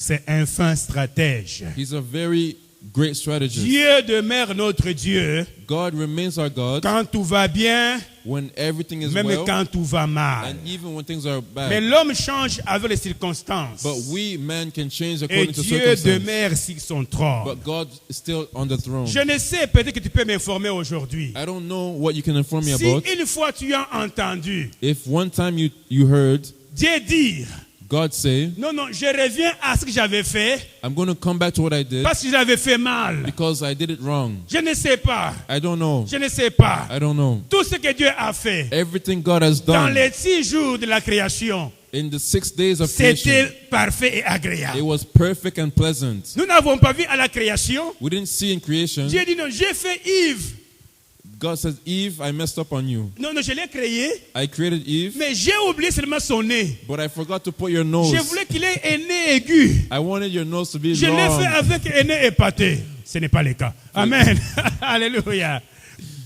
C'est un fin stratège. He's a very great strategist. Dieu demeure notre Dieu God remains our God quand tout va bien, when everything is même well quand tout va mal. and even when things are Mais bad. l'homme change avec les circonstances. But we, man, can change Et according to Dieu circumstances. demeure sur son trône. But God is still on the throne. Je ne sais, peut-être que tu peux m'informer aujourd'hui. I don't know what you can inform me Si about. une fois tu as entendu If one time you heard Dieu dire, God say, non, je reviens à ce que j'avais fait I'm going to come back to what I did parce que j'avais fait mal. because I did it wrong. Je ne sais pas. I don't know. Je ne sais pas. I don't know. Tout ce que Dieu a fait Everything God has dans done les 6 jours de la création, in the 6 days of creation, c'était parfait et it agréable. was perfect and pleasant. Nous n'avons pas vu à la création. We didn't see in creation. Dieu dit non, j'ai fait Yves. God says, Eve, I messed up on you. Non, je l'ai créé, I created Eve, mais j'ai oublié seulement son nez. but I forgot to put your Je nose. voulais qu'il ait un nez aigu. I wanted your nose to be Je l'ai fait long. avec un nez épaté. Ce n'est pas le cas. Amen. Alléluia.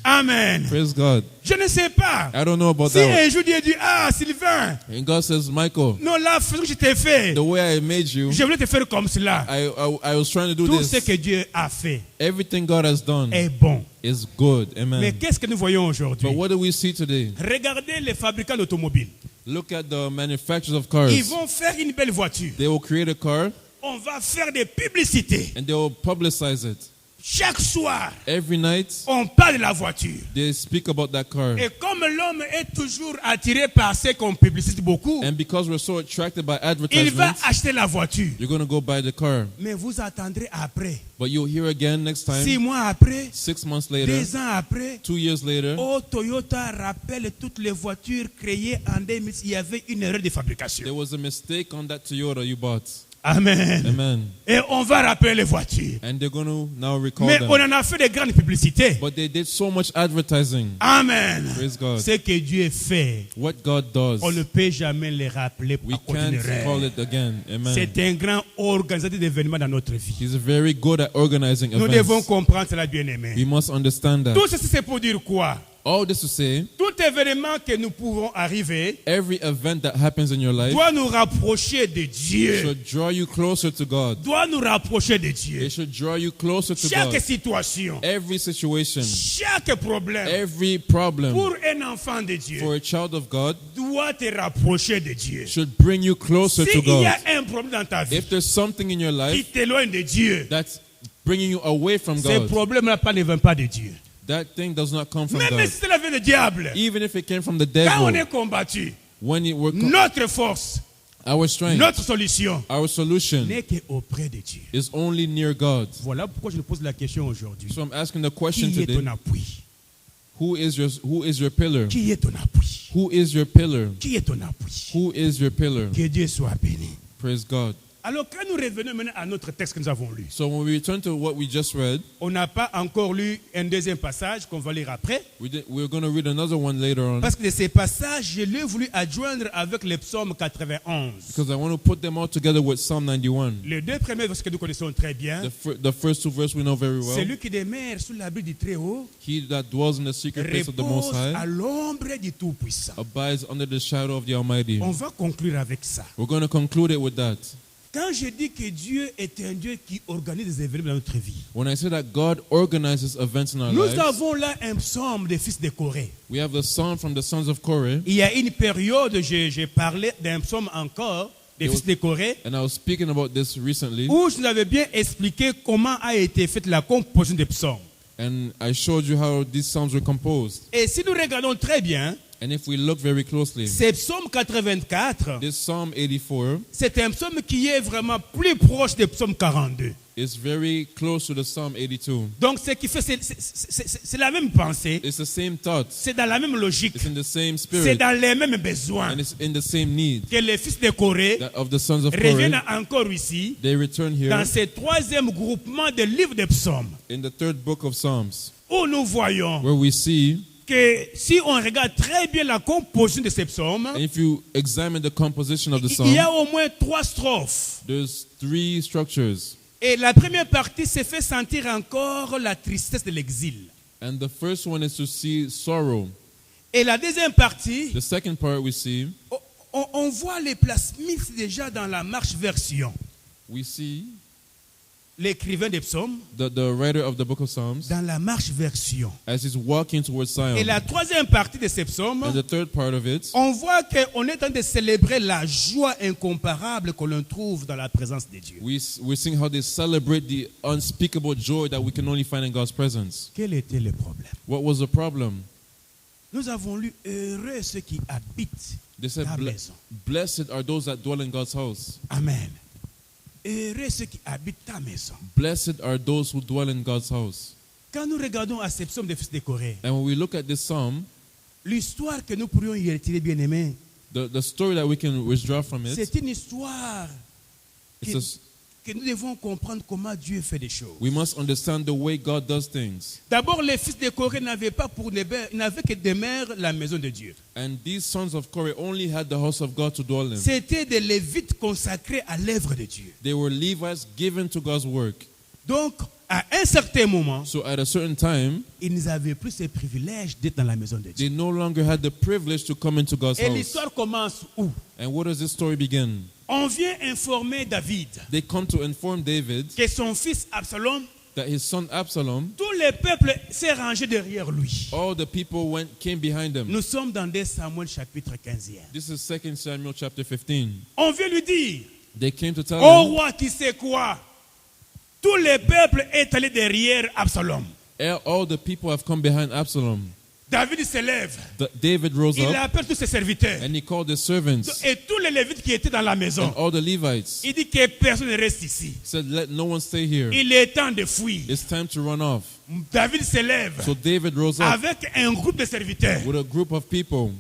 Amen. Praise God. Je ne sais pas. I don't know about Si that one. un jour Dieu dit, ah Sylvain, And God says, Michael, non là, ce que je t'ai fait, the way I made you, je voulais te faire comme cela. I was trying to do Tout ce this. que Dieu a fait Everything God has done est bon. is good. Mais Amen. qu'est-ce que nous voyons But aujourd'hui? what do we see today? Regardez les fabricants d'automobiles. Look at the manufacturers of cars. Ils vont faire une belle voiture. They will create a car On va faire des publicités. and they will publicize it. Chaque soir, Every night, on parle de la voiture. they speak about that car. Et comme l'homme est toujours attiré par ce qu'on publicite beaucoup, And because we're so attracted by il va advertisements, acheter la voiture. you're going to go buy the car. Mais vous attendrez après. But you'll hear again next 6 time, mois après, 6 months later, 2 ans après, 2 years later, oh, Toyota rappelle toutes les voitures créées en 2000. Il y avait une erreur de there fabrication. was a mistake on that Toyota you bought. Amen. Amen. Et on va rappeler les voitures. And they're going to now recall Mais them. on en a fait de grandes publicités. But they did so much advertising. Amen. Praise God. Ce que Dieu fait, What God does, on ne peut jamais le rappeler we à cause d'une can't call erreur. it again. Amen. C'est un grand organisateur d'événements dans notre vie. He's very good at organizing Nous devons events. comprendre cela, bien-aimé. We must understand that. Tout ceci, c'est pour dire quoi? All this to say, Tout événement que nous pouvons arriver every event that happens in your life doit nous rapprocher de Dieu. should draw you closer to God. Doit nous rapprocher de Dieu. It should draw you closer to Chaque God. situation, Every situation, chaque problème every problem pour un enfant de Dieu for a child of God doit te rapprocher de Dieu. should bring you closer to S'il y God. a un problème dans ta vie If there's something in your qui life t'éloigne de Dieu, that's bringing you away from ce God, problème-là ne vient pas de Dieu. that thing does not come from Même God. si cela vient du diable, Even if it came from the quand on devil, est combattu, when it were notre force, our strength, notre solution our solution n'est qu'auprès de Dieu. is only near God. Voilà pourquoi je me pose la question aujourd'hui. So I'm asking the question Qui est today: ton appui? Who is your pillar? Qui est ton appui? Who is your pillar? Qui est ton appui? Who is your pillar? Que Dieu soit béni. Praise God. Alors quand nous revenons maintenant à notre texte que nous avons lu, So when we return to what we just read, on n'a pas encore lu un deuxième passage qu'on va lire après, we're going to read another one later on parce que de ces passages, je l'ai voulu adjoindre avec le psaume 91. because I want to put them all together with Psalm 91. Les deux premiers versets que nous connaissons très bien, The first two verses we know very well. celui qui demeure sous l'abri du Très-Haut He that dwells in the secret place of the Most repose à High l'ombre du Tout-Puissant. abides under the shadow of the Almighty. On va conclure avec ça. We're going to conclude it with that. Quand je dis que Dieu est un Dieu qui organise des événements dans notre vie, When I say that God organizes events in our nous lives, avons là un psaume des fils de Corée. we have the psalm from the sons of Korah, Il y a une période, j'ai parlé d'un psaume encore, des fils de Corée, and I was speaking about this recently, où je vous avais bien expliqué comment a été faite la composition des psaumes. and I showed you how these psalms were composed. Et si nous regardons très bien, And if we look very closely, ce psaume 84, this Psalm 84 c'est un psaume qui est vraiment plus proche des psaumes 42. is very close to the Psalm 82. Donc ce qui fait, c'est la même pensée, It's the same thoughts. c'est dans la même logique, It's in the same c'est spirit, dans les mêmes besoins and it's in the same need que les fils de Corée that of the sons of reviennent Korah. encore ici, They return here dans ce troisième groupement de livres de psaumes, in the third book of Psalms, où nous voyons where we see, que si on regarde très bien la composition de ces psaumes, and if you examine the composition of the il y a psalm, au moins 3 strophes. there's 3 structures. Et la première partie se fait sentir encore la tristesse de l'exil. And the first one is to see sorrow. Et la deuxième partie, The second part we see, on voit les plasmismes déjà dans la marche vers Sion. we see l'écrivain des psaumes the writer of the book of Psalms dans la marche vers Sion. as he's walking towards Zion. Et la troisième partie de ces psaumes, And the third part of it, on voit qu'on est en train de célébrer la joie incomparable que l'on trouve dans la présence de Dieu. we're seeing how they celebrate the unspeakable joy that we can only find in God's presence. Quel était le problème? What was the problem? Nous avons lu heureux ceux qui habitent They said, ta maison. blessed are those that dwell in God's house. Amen. Heureux ceux qui habitent ta maison. Blessed are those who dwell in God's house. Quand nous regardons à ces psaumes des fils de Corée, And when we look at this psalm, l'histoire que nous pourrions y retirer, bien aimés, the story that we can withdraw from it, c'est une histoire it's a, que nous devons comprendre comment Dieu fait des choses. we must understand the way God does things. D'abord, les fils de Corée n'avaient pas pour demeure, ils n'avaient que demeure la maison de Dieu. And these sons of Korah only had the house of God to dwell in. C'était des Lévites consacrés à l'œuvre de Dieu. They were Levites given to God's work. Donc, à un certain moment, So at a certain time, ils n'avaient plus ce privilège d'être dans la maison de Dieu. they no longer had the privilege to come into God's Et house. l'histoire commence où? And where does this story begin? On vient informer David They come to inform David que son fils Absalom, that his son Absalom, tout le peuple s'est rangé derrière lui. all the people came behind him. Nous sommes dans 2 Samuel chapitre 15. This is 2 Samuel chapter 15. On vient lui dire, They came to tell oh him, roi, tu sais quoi? Tout le peuple est allé derrière Absalom. all the people have come behind Absalom. David se lève. David rose Il up appelle tous ses serviteurs. and he called his servants Et tous les Lévites qui étaient dans la maison. and all the Levites. Il dit que personne ne reste ici. Said, let no one stay here. Il est temps de fuir. It's time to run off. David se lève So David rose up avec un groupe de serviteurs. with a group of people,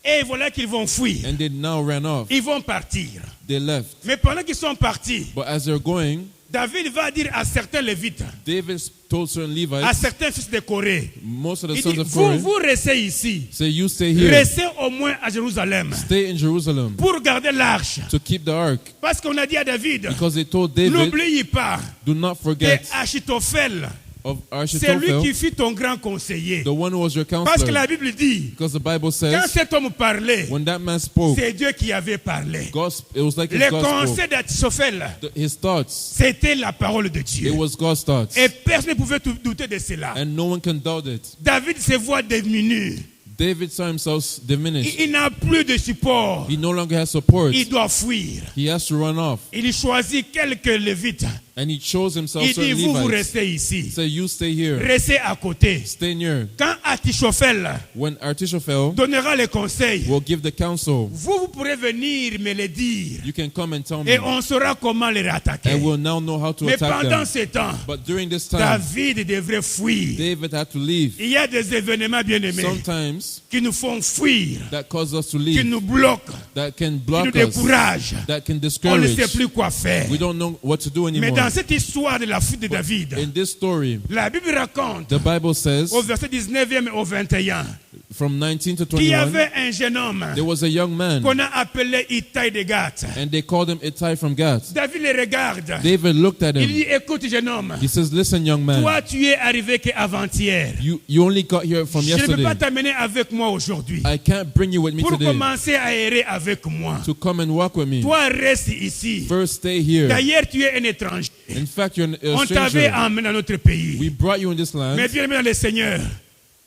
Et voilà qu'ils vont fuir. and they now ran off. Ils vont partir. They left. Mais pendant qu'ils sont partis, But as they're going, David va dire à certains Lévites, David told certain à Levites, certains fils de Corée, most of the il sons dit, of vous, Korah, vous restez ici. say, you stay here. Restez au moins à Jérusalem Stay in Jerusalem pour garder l'arche. to keep the ark. Parce qu'on a dit à David, Because they told David, n'oublie pas do not que forget Achitophel, of c'est lui qui Achitophel, fut ton grand conseiller. the one who was your Parce que counselor. la Bible dit, Because the Bible quand says, cet homme parlait, when that man spoke, c'est Dieu qui avait parlé. it was like his Le gospel. conseil d'Achitophel, His thoughts, c'était la parole de it Dieu. was God's thoughts. Et personne ne pouvait douter de cela. And no one can doubt it. David se voit diminuer. David saw himself diminished. Il n'a plus de support. He no longer has support. Il doit fuir. He has to run off. Il choisit quelques Lévites. And he chose himself Il dit, certain vous, vous Levites. restez ici. Say, you stay here. Restez à côté. Stay near. Quand Achitophel When Achitophel donnera les conseils, will give the counsel, vous pourrez venir me le dire. you can come and tell Et me. on saura comment les attaquer. And we'll now know how to Mais attack pendant them. ce temps, But during this time, David devrait fuir. David had to leave. Il y a des événements bien aimés Sometimes qui nous font fuir, that causes us to qui leave, nous bloquent, that can qui nous block us, découragent. that can On ne discourage. sait plus quoi faire. We don't know what to do Mais anymore. dans cette histoire de la fuite de David, In this story, la Bible raconte the Bible says, au verset 19e et au 21 from 19 to qu'il y 21, avait un jeune homme there was a young man, qu'on a appelé Itai de Gath. and they called him Ittai from Gath. David le regarde. David looked at Il dit, him. écoute jeune homme, He says, listen, young man, toi tu es arrivé qu'avant-hier. you only got here from Je ne peux pas yesterday. t'amener avec moi aujourd'hui. I can't bring you with me Pour today commencer à errer avec moi. to come and walk with me. Toi reste ici. First, stay here. D'ailleurs tu es un étranger. In fact, you're a On t'avait stranger. emmené dans notre pays. We brought you in this land. Mais bien aimé dans le Seigneur,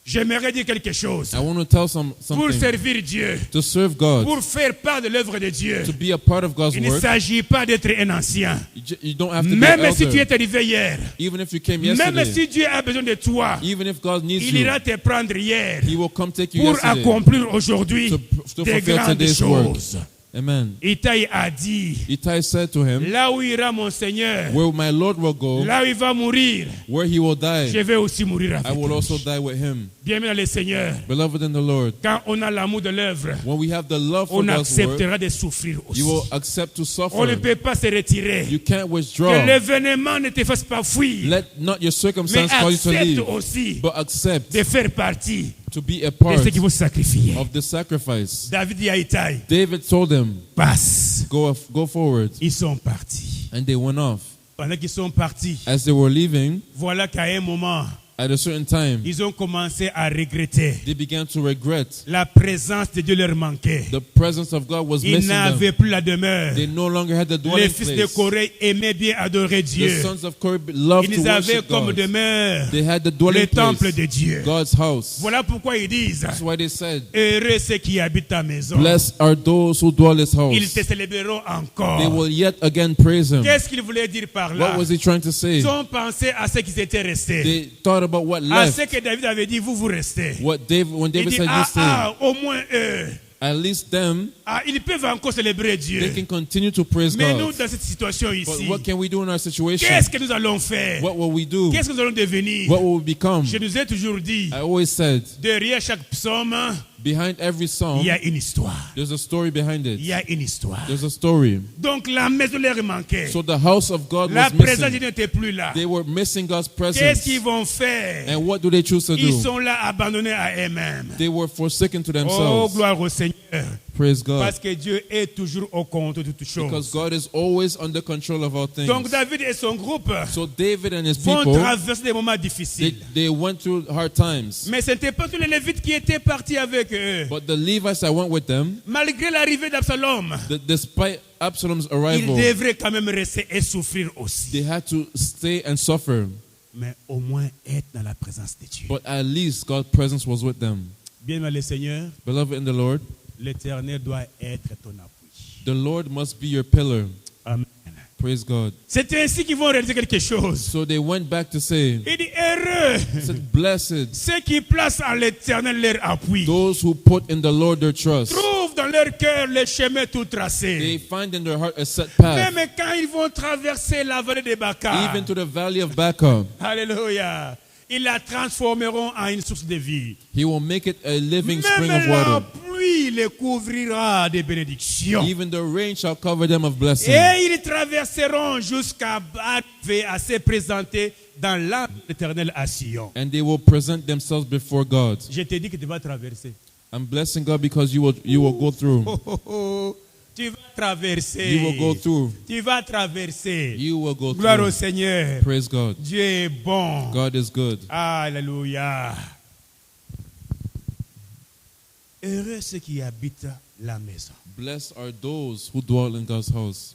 j'aimerais dire quelque chose. I want to tell Pour something. servir Dieu, To serve God, pour faire part de l'œuvre de Dieu, to be a part of God's il ne work, s'agit pas d'être un ancien. you don't have to be an Même si tu elder. es arrivé hier, Even if you came même yesterday, si Dieu a besoin de toi, even if God needs il you, ira te prendre hier He will come take you pour yesterday accomplir aujourd'hui to des fulfill grandes today's work. choses. Amen. Itai a dit, Ittai said to him, là où ira mon Seigneur, where my Lord will go, là où il va mourir, where he will die, je vais aussi mourir I avec will also lui. die with him. Bien-aimé dans le Seigneur, Beloved in the Lord, quand on a l'amour de l'œuvre, when we have the love for on God's work, acceptera de souffrir aussi. you will accept to On ne suffer. peut pas se retirer. You can't Que withdraw. l'événement ne te fasse pas fuir, Let not your mais circumstance cause you to accepte leave, aussi but accept de faire partie to be a de part ceux qui vont se sacrifier. of the sacrifice. David dit à Itai, David told him, passe. go forward. Ils sont partis. And they went off. Pendant qu'ils sont partis, As they were leaving, voilà qu'à un moment, At a certain time, ils ont commencé à regretter. they began to regret. La présence de Dieu leur manquait. The presence of God was Ils missing them. n'avaient plus la demeure. They no longer had the Les dwelling fils de place. Corée aimaient bien adorer The Dieu. sons of Korah loved to Ils avaient worship comme God. demeure They had the le dwelling temple place, de Dieu. God's house. Voilà pourquoi ils disent, That's why they said, heureux ceux qui habitent ta maison. blessed are those who dwell His Ils house. te célébreront They encore. will yet again praise Him. Qu'est-ce qu'il voulait dire par What là? was He trying to say? Ils ont pensé à ceux qui étaient restés. They thought about what À left. ceux que David avait dit, vous restez. When Il David dit, said, you stay. au moins eux. At least them, Ils peuvent encore célébrer they Dieu. can continue to praise Mais nous, God. dans cette situation But ici, what can we do in our situation? qu'est-ce que nous allons faire? What will we do? Qu'est-ce que nous allons devenir? What will we become? Je nous ai toujours dit, I always said, derrière chaque psaume, behind every il psalm, y a une histoire. there's a story behind Il y it. a une histoire. There's a story. Donc la maison leur manquait. So the house of God La was présence de missing. Dieu n'était plus là. They were missing God's Qu'est-ce presence. qu'ils vont faire? And what do they choose to Ils do? sont là abandonnés à eux-mêmes. They were forsaken to Oh, themselves. gloire au Seigneur. Praise God. Parce que Dieu est toujours au compte de toutes Because choses. God is always under control of all things. Donc David et son groupe So David and his vont people, traverser des moments difficiles. they went through hard times. Mais ce n'était pas tous les Lévites qui étaient partis avec eux. But the Levites that went with them, Malgré l'arrivée d'Absalom, despite Absalom's ils arrival, devraient quand même rester et souffrir aussi. they had to stay and suffer. Mais au moins être dans la présence de Dieu. But at least God's presence was with them. Bien, le Seigneur, Beloved in the Lord, l'Éternel doit être ton appui. the Lord must be your pillar. Amen. Praise God. C'est ainsi qu'ils vont réaliser quelque chose. So they went back to say, Il dit heureux said, blessed ceux qui placent en l'Éternel leur appui. those who put in the Lord their trust. Trouvent dans leur cœur le chemin tout tracé. They find in their heart a set path, Même quand ils vont traverser la vallée de Baca. even to the valley of Baca. Alléluia. Ils la transformeront en une source de vie. He will make it a living spring of Même la water. pluie les couvrira de bénédictions. Even the rain shall cover them of blessing. Et ils traverseront jusqu'à arriver à se présenter dans l'âme éternelle à Sion. And they will present themselves before God. Je t'ai dit que tu vas traverser. I'm blessing God because you will go through. Oh, oh, oh. Tu vas traverser. You will go through. Tu vas traverser. You will go Gloire au through. Seigneur. Praise God. Dieu est bon. God is good. Alléluia. Heureux ceux qui habitent la maison. Blessed are those who dwell in God's house.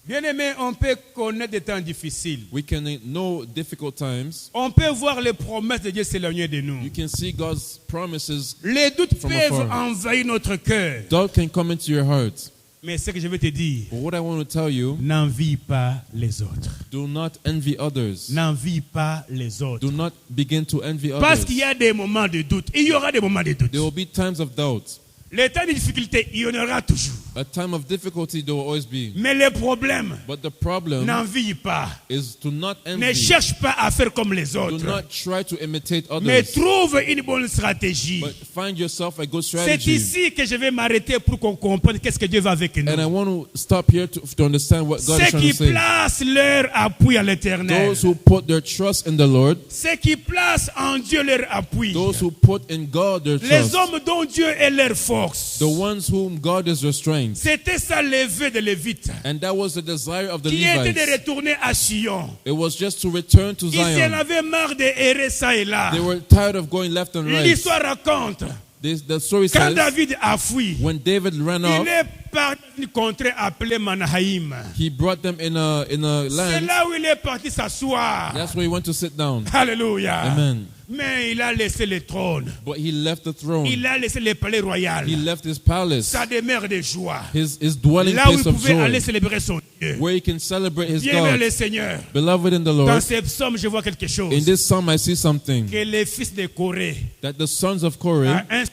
Bien-aimés, on peut connaître des temps difficiles. We can know difficult times. On peut voir les promesses de Dieu s'éloigner de nous. You can see God's promises. Les doutes From peuvent afar. envahir notre cœur. Doubt can come into your heart. Mais ce que je veux te dire, But what I want to tell you, n'envie pas les autres. do not envy others. N'envie pas les autres. Do not begin to envy Parce others. qu'il y a des moments de doute. Il y aura des moments de doute. There will be times of doubt. Les temps de difficulté, il y en aura toujours. A time of difficulty there will always be. Mais le problème, But the problem n'envie pas. is to not Ne envy. cherche pas à faire comme les Do autres. not try to imitate Mais others. trouve une bonne stratégie. But find yourself a good C'est strategy. ici que je vais m'arrêter pour qu'on comprenne qu'est-ce que Dieu va avec And I nous. want to stop here to understand what God is Ceux trying qui to say. placent leur appui à l'éternel. Those who put their trust in the Lord, Ceux qui placent en Dieu leur appui. those who put in God their Les trust, hommes dont Dieu est leur force. the ones whom God is their strength. C'était ça levé de Lévite. And that was the desire of the Qui était de Levites. retourner à Sion. It was just to return to Ils en Zion. avaient marre de errer ça et là. They were tired of going left and right. L'histoire raconte. The story Quand says, David a fui, when David ran il off, est parti d'une contrée appelée Manahaïm. he brought them in a C'est land. là où il est parti s'asseoir. That's where he went to sit down. Alléluia. Amen. Mais il a laissé le trône. But he left the throne. Il a laissé le palais royal. He left his palace, Sa demeure de joie. his dwelling Là où il place of pouvait aller joy, célébrer son Dieu. where he can celebrate his Bien God. le Seigneur. Beloved in the Dans Lord, ces psaumes, je vois quelque in chose. this psalm I see something, Que les fils de Corée, that the sons of Korah, à un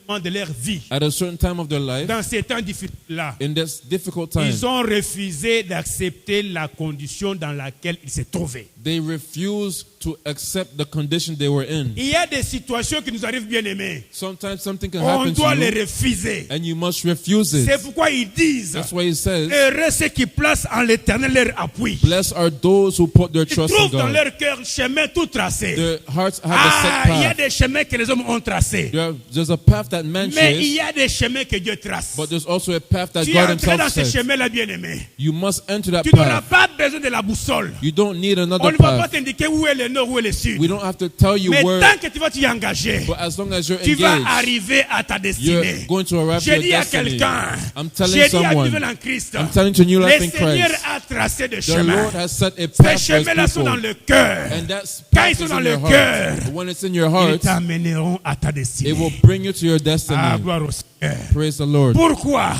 moment de leur vie, at a certain time of their life, dans ces temps difficiles-là, in this difficult time, ils ont refusé d'accepter la condition dans laquelle ils se trouvaient. they refuse to accept the condition they were in. Il y a des situations qui nous arrivent bien aimés. Sometimes something can On happen doit to les you, refuser. and you must refuse C'est it. pourquoi ils disent, That's why he says, heureux ceux qui placent en l'éternel leur appui. blessed are those who put their Ils trust in trouvent dans God. leur cœur chemin tout tracé. Their hearts have a set Il y a path. des chemins que les hommes ont tracés. There's a path that man Mais il traces, y a des chemins que Dieu trace. but there's also a path that Tu es God entré dans himself ce sets. chemin-là, bien-aimé. You must enter that Tu n'auras path. pas besoin de la boussole. You don't need On another ne va pas path. t'indiquer où est le nord, où est le sud. We don't have to tell you Mais where, tant que tu vas t'y engager, but as long as you're tu vas engaged, arriver à ta you're destinée. going to arrive to J'ai your dit à destiny. quelqu'un, I'm telling j'ai dit à someone, Nouvel en Christ, I'm telling to New le Life in Seigneur Christ, a tracé des the chemins. Lord has set a Ces path for His chemins-là sont dans people. le cœur. And that Quand ils path sont is dans in le your cœur, heart. When it's in your ils heart, t'amèneront à ta it destinée. will bring you to your Ah, destiny. gloire au Seigneur. Praise the Lord. Pourquoi?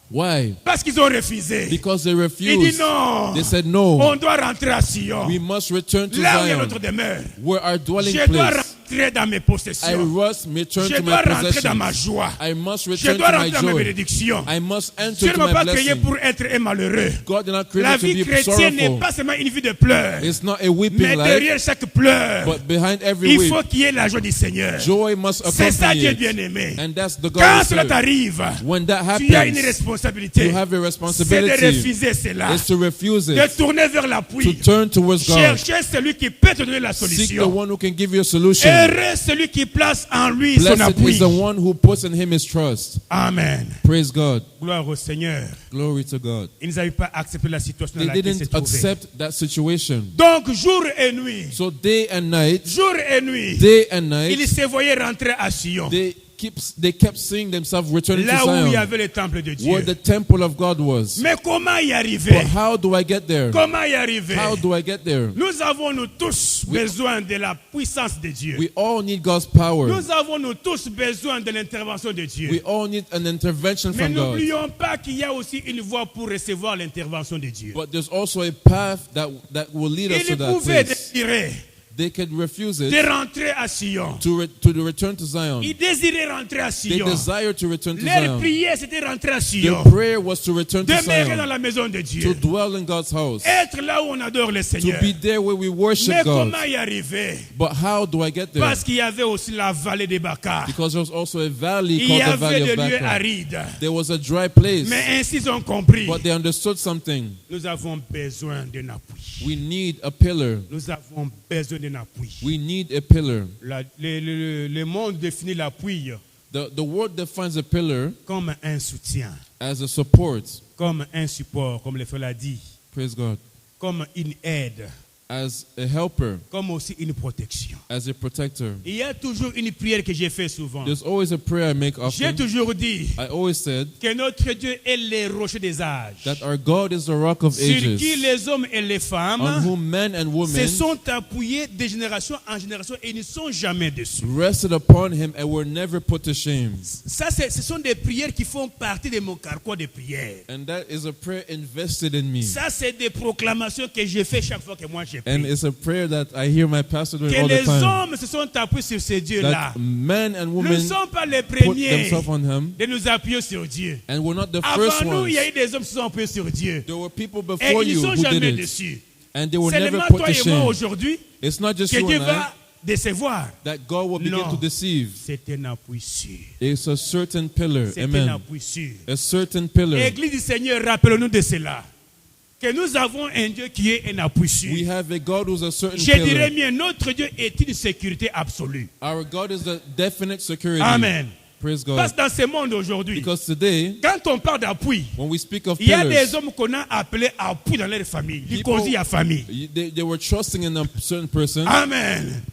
Why? Parce qu'ils ont refusé. Because they Il dit refused. non. They said, no, On doit rentrer à Sion. we must return to Là où il y a notre Zion, demeure. where our dwelling Je dois place. rentrer dans mes I possessions. must return Je to dois my rentrer dans ma possessions. joie. I must Je return dois to my rentrer dans mes joy. bénédictions. I must enter Dieu ne to m'a my pas créé blessing. pour être un malheureux. God did not La create me vie to be chrétienne n'est sorrowful. pas seulement une vie de pleurs. It's not a weeping Mais life, derrière chaque pleur, but behind every il weep, faut qu'il y ait la joie du Seigneur. joy must C'est ça accompany Dieu it. bien-aimé. And that's the God Quand we cela serve. t'arrive, When that tu as une happens, responsabilité. you have a C'est de responsibility. refuser cela. It's to refuse De it, tourner vers to l'appui. turn towards God. Chercher celui qui peut te donner la Seek the solution. one who can give you a solution. Heureux celui qui place en lui son Blessed appui. is the one who puts in him his trust. Amen. Praise God. Gloire au Seigneur. Glory to God. Ils n'avaient pas accepté la situation dans They laquelle ils se didn't trouvaient. accept that situation. Donc, jour et nuit, So day and night, day and night, ils they se voyaient rentrer à Sion. kept seeing themselves returning to Là où il y Zion, avait le temple de Dieu. where the temple of God was. Mais comment y But arriver? how do I get there? Comment y arriver? How do I get there? Nous avons nous tous besoin de la puissance de Dieu. We all need God's power. Nous avons nous tous besoin de l'intervention de Dieu. We all need an intervention Mais from God. n'oublions pas qu'il y a aussi une voie pour recevoir l'intervention de Dieu. But there's also a path that will lead us to Ils that pouvaient place. désirer They could refuse de it rentrer à Sion. to return to Zion. Ils désiraient rentrer à They Sion. desire to return to Leur Zion. prière, c'était rentrer à Sion. Their prayer was to return to Demeurer dans Zion, la maison de to Dieu. dwell in God's house, Être là où on adore le to Seigneur. be there where we worship Mais God. comment y arriver? But how do I get there? Parce qu'il y avait aussi la vallée des Bacar. Because there was also a valley Il y called the avait Valley des of lieux Baca. arides. There was a dry place, Mais ainsi ils ont compris. but they understood something. Nous avons besoin d'un appui. We need a pillar. Nous avons besoin d'un appui. We need a pillar. Le monde définit l'appui The word defines a pillar comme un soutien, as a support. comme un support, comme le frère l'a dit, Praise God. comme une aide, As a helper, comme aussi une protection. as a protector. Il y a toujours une prière que j'ai fait souvent. There's always a prayer I make J'ai often. toujours dit I always said que notre Dieu est le rocher des âges, that our God is the rock of sur qui ages, les hommes et les femmes on whom men and se women sont appuyés de génération en génération et ne sont jamais dessus. rested upon him and were never put to shame. Ça, ce sont des prières qui font partie de mon carquois de prière. And that is a prayer invested in me. Ça, c'est des proclamations que je fais chaque fois que moi je And prie. it's a prayer that I hear my pastor doing Que all the les time. hommes se sont appuyés sur ces dieux-là. That men and Nous ne women sommes pas les put premiers themselves on him de nous appuyer sur Dieu. and were not the first Avant nous, ones. il y a eu des hommes qui se sont appuyés sur Dieu. There were people Et before ils ne you sont who did jamais it. dessus. And they were C'est never seulement put toi to et moi shame. aujourd'hui It's not just que you Dieu and I va décevoir. that God will begin Non. to deceive. C'est un appui sûr. It's a certain pillar. C'est un Amen. appui sûr. A certain pillar. Église du Seigneur, rappelons-nous de cela. Que nous avons un Dieu qui est un appui sûr. We have a God who's a certain Je dirais pillar. mieux, notre Dieu est une sécurité absolue. Our God is the definite security. Amen. Praise Parce God. que dans ce monde aujourd'hui, Because today, quand on parle d'appui, when we speak of il y a des pillars, hommes qu'on a appelés appui dans leur famille. Ils People- conduisent à famille. they were trusting in a certain person. Amen.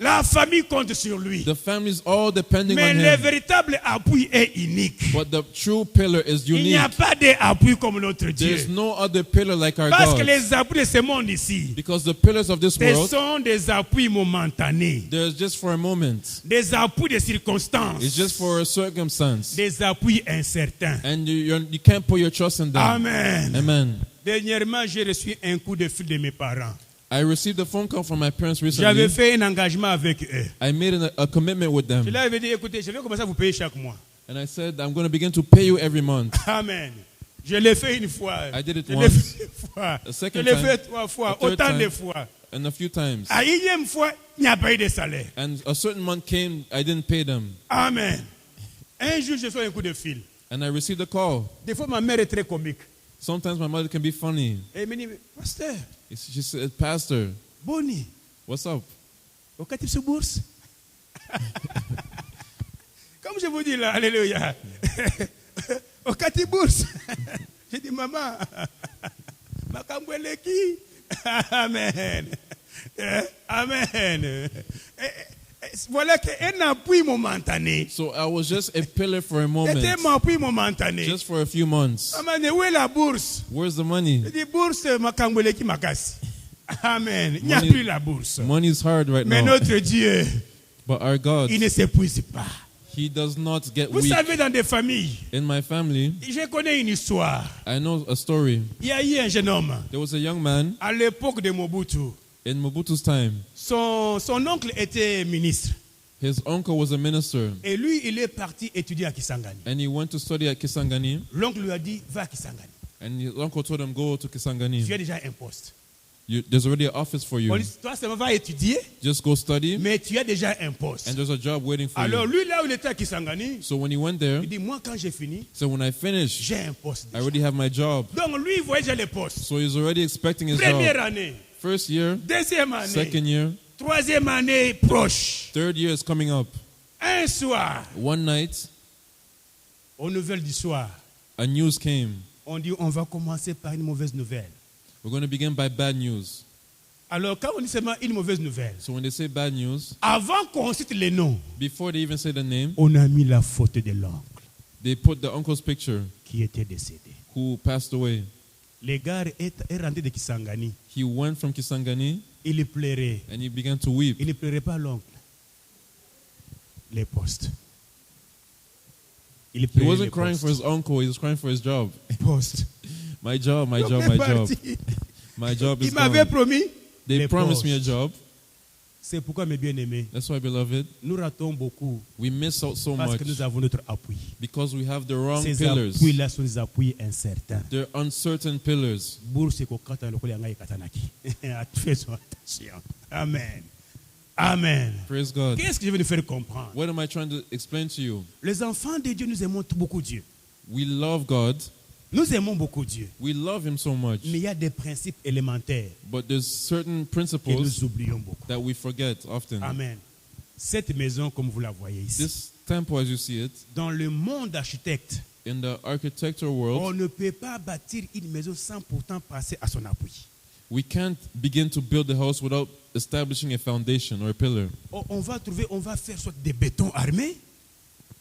La famille compte sur lui. The family's all depending Mais on le him. véritable appui est unique. But the true pillar is Il n'y a unique. pas d'appui comme notre There's Dieu. no other pillar like our Parce que God. les appuis de ce monde ici, Because the pillars of this ce world, sont des appuis momentanés. they're just for a moment. Des appuis de circonstances. It's just for a circumstance. Des appuis incertains. And you can't put your trust in them. Amen. Amen. Dernièrement, j'ai reçu un coup de fil de mes parents. I received a phone call from my parents J'avais recently. fait un engagement avec eux. I made a commitment with Je them. leur avais dit, écoutez, je vais commencer à vous payer chaque mois. And I said, I'm going to begin to pay you every month. Amen. Je l'ai fait une fois. I did it Je l'ai once. fait deux fois. A second Je l'ai time. fait 3 fois. A third Autant de time. fois. And a few times. À énième fois, il n'y a pas eu de salaire. And a certain month came, I didn't pay them. Amen. Un jour, je fais un coup de fil. And I received a call. Des fois, ma mère est très comique. Sometimes my mother can be funny. Et elle me dit, pasteur, She said, Pastor, Boni, what's up? au Katip bourse. Comme je vous dis là, alléluia. Au Katip bourse. J'ai dit, maman, ma kambweleki. Amen. Amen. Voilà un appui momentané. So I was just a pillar for a moment, C'était un appui momentané. just for a few months. Amen. Où est la bourse? Where's the money? La bourse, makangweleki makasi. Amen. Il n'y a Money- plus la bourse. Money is hard right Mais now, notre Dieu, but our God, il ne s'épuise pas. He does not get Vous weak. savez, dans des familles, In my family, je connais une histoire. I know a story. Il y a eu un jeune homme, There was a young man à l'époque de Mobutu. in Mobutu's time. Son oncle était ministre. His uncle was a minister, Et lui, il est parti étudier à Kisangani. and he went to study at Kisangani. L'oncle lui a dit, va à Kisangani. And his uncle told him, go to Kisangani. Tu as déjà un poste. There's already an office for you. On dit, toi seulement va étudier, Just go study, mais tu as déjà un poste. and there's a job waiting for Alors you. lui, là où il était à Kisangani, So when he went there, il dit, moi quand j'ai fini, so when I finish, j'ai un poste. I déjà. already have my job. Donc lui, il voyait déjà les postes. So he's already expecting his Première job. année, First year, deuxième année, second year, troisième année proche. third year is coming up. Un soir, One night, aux nouvelles du soir, a news came. on dit, on va commencer par une mauvaise nouvelle. We're going to begin by bad news. Alors quand on dit seulement une mauvaise nouvelle, So when they say bad news, avant qu'on cite les noms, before they even say the name, on a mis la photo de l'oncle they put the uncle's picture qui était décédé. who passed away. Le gars est rentré de Kisangani. He went from Kisangani Il pleurait. and he began to weep. Il ne pleurait pas l'oncle. Les postes. Il He pleurait les wasn't crying for his uncle, he was crying for his job. postes. My job, my job, L'oncle my est job. parti. My job is Il m'avait gone. promis. They les promised me a postes. job. C'est pourquoi, mes bien-aimés, That's why, beloved, nous ratons beaucoup we miss out so parce much que nous avons notre appui. because we have the wrong Ces pillars. appuis-là sont des appuis incertains. They're uncertain pillars. Bourse ko kata lokola ngai katanaki. Faisons attention. Amen. Amen. Praise God. Qu'est-ce que je veux nous faire comprendre? What am I trying to explain to you? Les enfants de Dieu, nous aimons beaucoup Dieu. We love God. Nous aimons beaucoup Dieu. We love Him so much. Mais il y a des principes élémentaires But there's certain que principles nous oublions beaucoup. that we forget often. Amen. Cette maison, comme vous la voyez ici, This temple, as you see it, dans le monde architecte, in the architectural on world, ne peut pas bâtir une maison sans pourtant passer à son appui. we can't begin to build the house without establishing a foundation or a pillar. On va faire soit des bétons armés,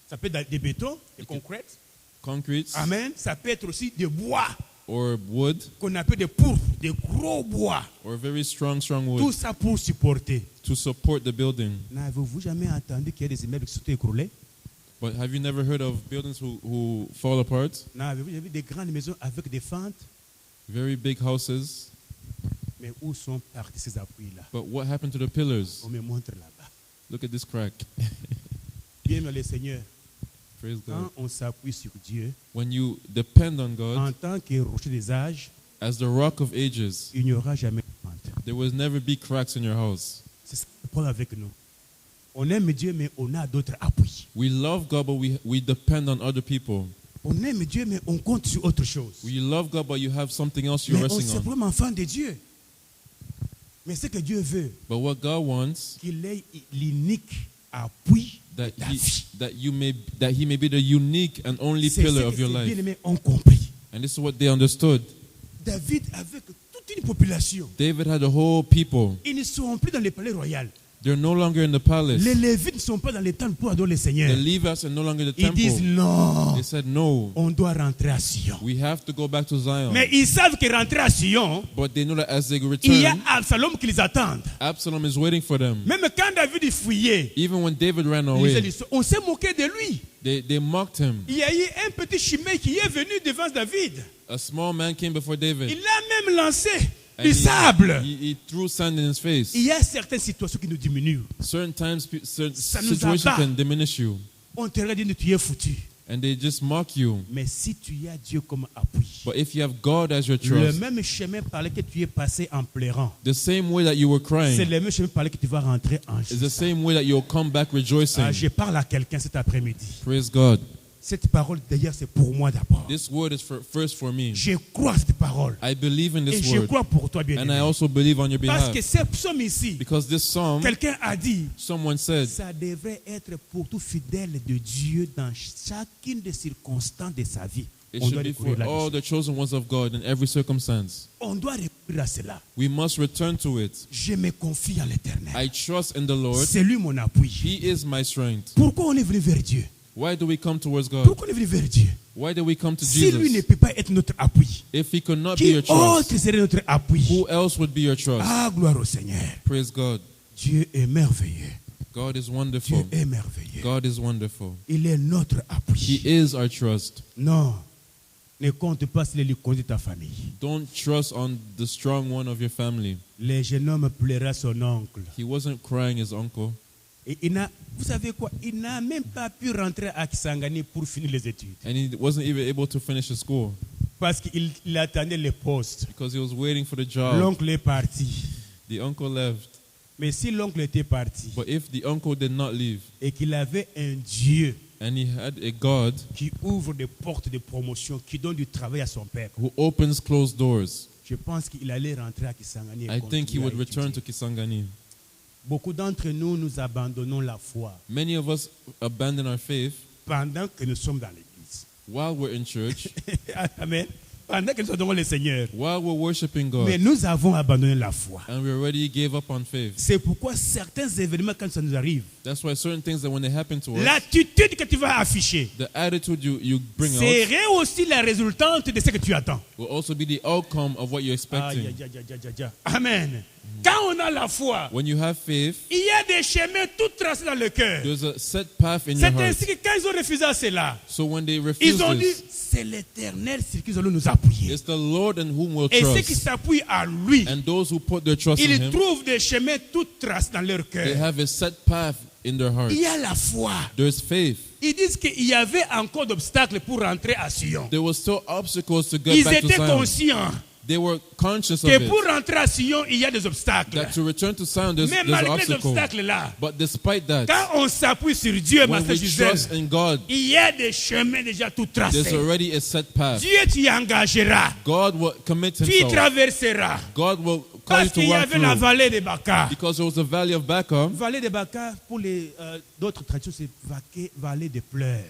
ça peut être des bétons, des concrètes. Concrete Amen. Ça peut être aussi des bois or wood qu'on appelle des pourpres, des gros bois. or very strong Tout wood ça pour supporter. to support the building. N'avez-vous jamais entendu qu'il y a des immeubles qui sont écroulés? But have you never heard of buildings who fall apart? N'avez-vous jamais vu des grandes maisons avec des fentes? Very big houses. Mais où sont partis ces appuis-là? But what happened to the pillars? On me montre là-bas. Look at this crack. Bien, le Seigneur, Praise God. quand on s'appuie sur Dieu, When you depend on God en tant que rocher des âges, as the rock of ages, il n'y aura jamais de fente. there will never be cracks in your house. C'est ce que Paul avec nous. On aime Dieu, mais on a d'autres appuis. We love God, but we depend on other people. On aime Dieu, mais on compte sur autre chose. We love God, but you have something else you're Mais on resting est on. vraiment enfant de Dieu. Mais ce que Dieu veut, But what God wants, qu'il ait l'unique appui that de ta he, vie. that he may be the unique and only C'est ce pillar que of your ces life. bien-aimés ont compris. And this is what they understood. David, avec toute une population, David had a whole people. ils ne sont plus dans les palais royaux. They're no longer in the palace. Les Lévites ne sont pas dans les temples pour adorer le The Seigneur. Levites are no longer in the Ils disent temple. non, They said, no, on doit rentrer à Sion. we have to go back to Zion. Mais ils savent que rentrer à Sion, But they know that as they il y a return, Absalom qui les attend. Absalom is waiting for them. Même quand David fuyait, Even when David ran il disait away, l'histoire, on s'est moqué de lui. they mocked him. Il y a eu un petit chimé qui est venu devant David. A small man came before David. Il a même lancé And du sable. he threw sand in his face. Il y a certaines situations qui nous diminuent. Certain times, certain Ça nous situations abat. can diminish you. On te dit tu es foutu. And they just mock you. Mais si tu as Dieu comme appui, But if you have God as your le trust, même chemin par lequel tu es passé en pleurant, the same way that you were c'est crying le même chemin par lequel tu vas rentrer en is the justice. same way that you'll come back rejoicing. Je parle à quelqu'un cet après-midi. Praise God. Cette parole d'ailleurs c'est pour moi d'abord. This word is first for me. Je crois à cette parole. I believe in Et this je word. crois pour toi bien And I aimé. also believe on your Parce que behalf. ce psaume ici, Because this psalm, quelqu'un a dit, someone said, ça devrait être pour tout fidèle de Dieu dans chacune des circonstances de sa vie. It On should doit be recourir for all là-dessus. the chosen ones of God in every circumstance. On doit recourir à cela. We must return to it. Je me confie en l'Éternel. I trust in the Lord. C'est lui mon appui. He is my strength. Pourquoi on est venu vers Dieu? Why do we come towards God? Pourquoi on est venu vers Dieu? Why do we come to Si lui ne Jesus? peut pas être notre appui, If He could not be qui your trust, autre serait notre appui? who else would be your trust? Ah, gloire au Seigneur. Praise God. Dieu est merveilleux. God is Dieu wonderful. est merveilleux. God is wonderful. Il est notre He appui. is our trust. Non, ne compte pas sur les conduits de ta famille. Don't trust on the strong one of your family. Le jeune homme pleura son oncle. He wasn't crying his uncle. Et vous savez quoi? Il n'a même pas pu rentrer à Kisangani pour finir les études. And he wasn't even able to finish his school Parce qu'il attendait le poste. because he was waiting for the job. L'oncle est parti. The uncle left. Mais si l'oncle était parti But if the uncle did not leave et qu'il avait un Dieu and he had a God qui ouvre des portes de promotion, qui donne du travail à son peuple, who opens closed doors, je pense qu'il allait rentrer à Kisangani. Et I think he continuer à would return to étudier. Kisangani. Beaucoup d'entre nous, nous abandonnons la foi Many of us abandon our faith pendant que nous sommes dans l'église. while we're in church, Amen. Pendant que nous adorons le Seigneur. while we're worshiping Mais God, nous avons abandonné la foi. and we already gave up on faith. C'est pourquoi certains événements, quand ça nous arrive, That's why certain things that when they happen to us, l'attitude que tu vas afficher the attitude you bring out serait aussi la résultante de ce que tu attends. will also be the outcome of what you're Aïe, expecting. aïe, aïe, aïe, aïe, aïe. Amen. Quand on a la foi, When you have faith, il y a des chemins tout tracés dans le cœur. there's a set path in your C'est heart. ainsi que quand ils ont refusé à cela, So when they refuse ils ont dit, this, c'est l'Éternel sur qui nous allons nous appuyer. it's the Lord in whom we'll Et ceux qui trust. s'appuient à lui, And those who put their trust in ils Him, trouvent des chemins tout tracés dans leur they cœur. have a set path in their heart. Il y a la foi. There's faith. Ils disent qu'il y avait encore d'obstacles pour rentrer à Sion. There were still obstacles to get Ils back to étaient Zion. conscients They were conscious of que it. pour rentrer à Sion, il y a des obstacles. That to return to Zion, Mais there's malgré les obstacles. obstacles-là, But despite that, quand on s'appuie sur Dieu, when Master we Gisèle, trust in God, il y a des chemins déjà tout there's tracés. already a set path. Dieu t'y engagera. God will commit Tu y Himself. traverseras. God will call you Parce to qu'il y walk avait la through. vallée de Baca. Because there was the valley of Baca. Vallée de Baca, pour les d'autres traditions, c'est vallée de pleurs.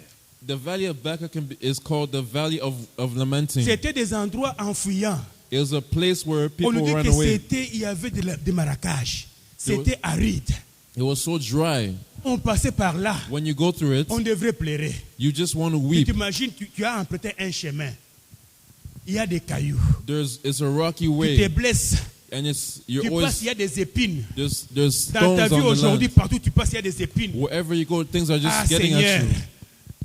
The valley of Baca is called the valley of lamenting. C'était des endroits enfuyants. It was a place where On people nous dit ran que away. il y avait des marécages. C'était aride. It was so dry. On passait par là. When you go through it, On devrait pleurer. you just want to Tu weep. t'imagines, tu as emprunté un chemin. Il y a des cailloux. It's a rocky Tu te way, blesses. and you're Tu passes, always il y a des épines. there's Dans ta stones vie on the aujourd'hui, land. partout où tu passes, il y a des épines. Wherever you go, things are just Ah getting Seigneur, at you.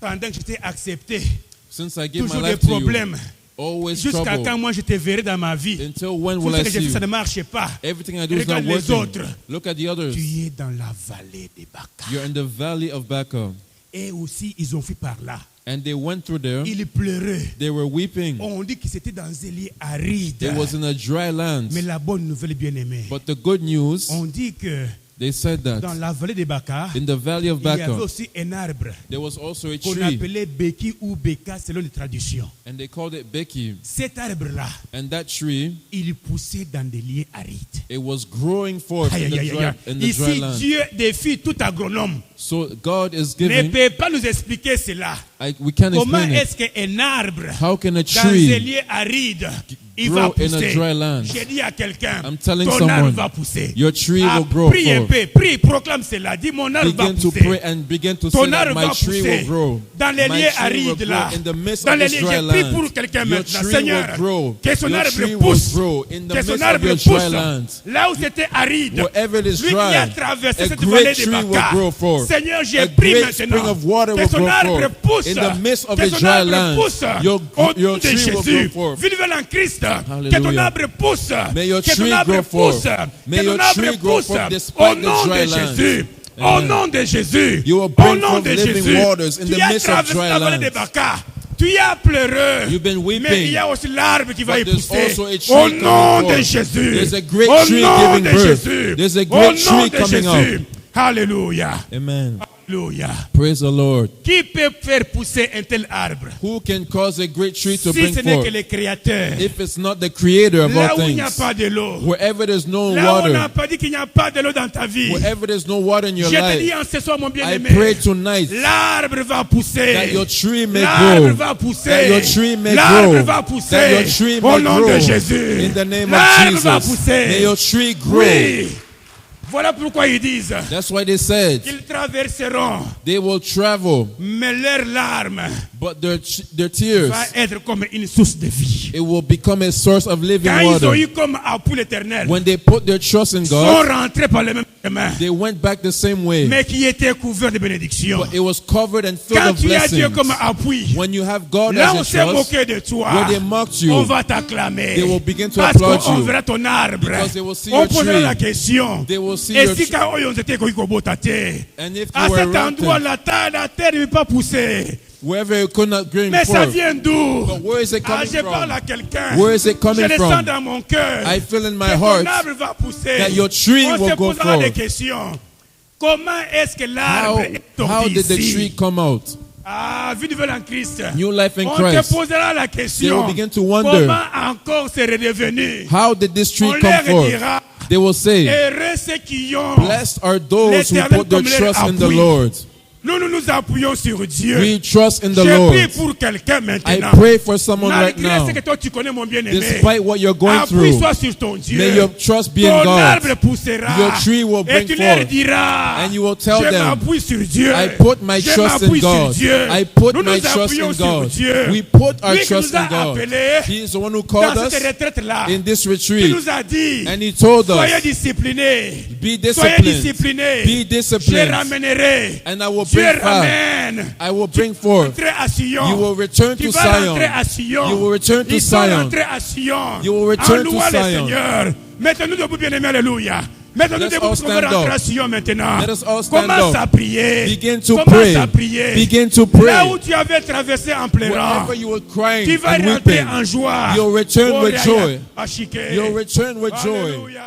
pendant que j'étais accepté, Since I gave my toujours des life to you, problèmes. always Jusqu'à quand trouble. moi je te verrai dans ma vie. Until when Tout will ce I que j'ai see fait, ça ne you? marche pas. Everything I do is not Regarde les working. autres. Look at the others. Tu es dans la vallée de Baca. You're in the valley of Baca. Et aussi, ils ont fui par là. And they went through there. Ils pleuraient. They were weeping. On dit que c'était dans un lieu aride. It was in a dry land. Mais la bonne nouvelle, bien aimée, But the good news, on dit que they said dans that la vallée de Baca, in the valley of il y avait Baca, aussi un arbre there was also a qu'on tree. appelait Beki ou Beka selon les traditions. And they called it Becky. Cet arbre-là, And that tree, il poussait dans des lieux arides. it was growing forth Aïe, in aïe, the aïe, dry, aïe. in the dry Ici, land. Dieu défie tout agronome. So God is Ne giving. peut pas nous expliquer cela. We can't Comment explain it. est-ce qu'un arbre How can a dans un tree lieu aride, il va grow in a pousser? dry land? J'ai dit à quelqu'un, I'm telling ton someone, arbre va pousser. your tree Ah, will grow prie un forth. peu, prie, proclame cela. Dis, mon arbre va Begin to pousser. pray and begin to say Ton that arbre my va tree pousser will grow. dans les My lieux tree will arides grow là. in the midst Dans of les this lieux, dry je prie land. pour quelqu'un Your maintenant. tree Seigneur, will grow. que son Your arbre tree will pousse. grow in the Que son midst of arbre your dry pousse. land. Là où c'était aride. Wherever it is Lui qui a dry, traversé a cette great vallée de tree will Baca. grow forth. Seigneur, A j'ai pris great spring maintenant. of water Que will son grow arbre forth. pousse. In the midst of Que a son dry arbre land, pousse. your Au nom de tree will grow Jésus. forth. Vivez en Christ. Que ton Hallelujah. arbre pousse. May your Que ton tree arbre grow forth. pousse. May Que your ton arbre tree grow pousse. forth Au despite the nom de dry land. Jésus. Au Amen. nom de Jésus. You will Au bring nom forth de living Jésus. waters in Tu the as midst of traversé dry la vallée lands. de Baca. Tu y as pleuré. You've been weeping. Mais il y a aussi l'arbre qui va y But there's pousser. also a tree Au coming nom de forth. Jésus. There's a great Au tree nom giving de birth. Jésus. There's a Au great nom tree de coming Jésus. up. Alléluia. Amen. Alléluia. Praise the Lord. Qui peut faire pousser un tel arbre? Who can cause a great tree to Si bring ce n'est que forth? le Créateur. If it's not the creator of Là all où il n'y a things, pas de l'eau. wherever there's no Là où on n'a water, pas dit qu'il n'y a pas de l'eau dans ta vie. wherever there's no water in your Je te dis life, en ce soir, mon I bien-aimé. pray tonight L'arbre va pousser. that your tree may L'arbre grow, va pousser. that your tree may L'arbre grow, va pousser. that your tree Au may nom grow. de Jésus. In the name of L'arbre va Jesus, pousser. may your tree grow. Oui. Voilà pourquoi ils disent That's why they said qu'ils traverseront, they will travel, mais leurs larmes but their tears, va être comme une source de vie. it will become a source of living Quand ils ont water. eu comme appui l'Éternel, When they put their trust in ils sont God, rentrés par le même chemin, they went back the same way, mais qui était couvert de bénédictions. but it was covered and filled Quand of tu as Dieu blessings. comme appui, When you have God là as on a s'est trust, moqué de toi, where they mocked you, on va t'acclamer. they will begin to Parce applaud qu'on you. verra ton arbre. Because they will see On your posera tree. la question. They will see Et your si tree. quand on était And if à you were cet endroit, rotten, la terre ne peut pas pousser. wherever you could not bring Mais ça forth, vient d'où? but where is it Ah, coming je parle from? à quelqu'un. Where is it coming Je le sens from? dans mon cœur. I feel in my Que ton heart arbre va pousser. that your tree On will se go posera des forth. questions. Comment est-ce que l'arbre est How tombé did the ici? tree come out? Ah, vie nouvelle en Christ. New life in On Christ. te posera la They question. will begin to wonder, Comment encore c'est redevenu? how did this tree On come leur forth? dira, They will say, heureux ceux qui ont. blessed are those who put their trust in the Lord. Nous nous appuyons sur Dieu. We trust in the Je Lord. prie pour quelqu'un I maintenant. pray for someone right Malgré now. ce que toi tu connais, mon bien-aimé, Despite what you're going through, appuie-toi sur ton Dieu. may your trust be in Ton God. arbre poussera. Your tree will Et bring tu leur forth. diras, And you will tell je them, m'appuie sur Dieu. I put my Je trust in m'appuie sur God. Dieu. I put Nous my nous trust appuyons in sur God. Dieu. We put our Lui qui trust nous a in God. appelés He is the one who called dans us cette retraite-là. in this Qui retreat. nous a dit, And he told soyez us, disciplinés. be Soyez disciplined. disciplinés. Be Je disciplined. ramènerai. And I will Dieu bring forth. ramène. I will bring forth. Rentrer à Sion. You will return Tu to vas Zion. rentrer à Sion. You will return to Ils sont Zion. rentrés à Sion. You will return en to louant le Zion. Seigneur. Mettez-nous debout, bien-aimés, alléluia. Mettez-nous Let's debout all pour qu'on va stand rentrer up. à Sion maintenant. Let us all stand Commence up. à prier. Begin to Commence pray. à prier. Begin to Là pray. où tu avais traversé en pleurant, Wherever you were crying tu vas and rentrer weeping, en joie. you'll return Oh, with Raya, joy. Ashike. You'll return with joy. Alléluia.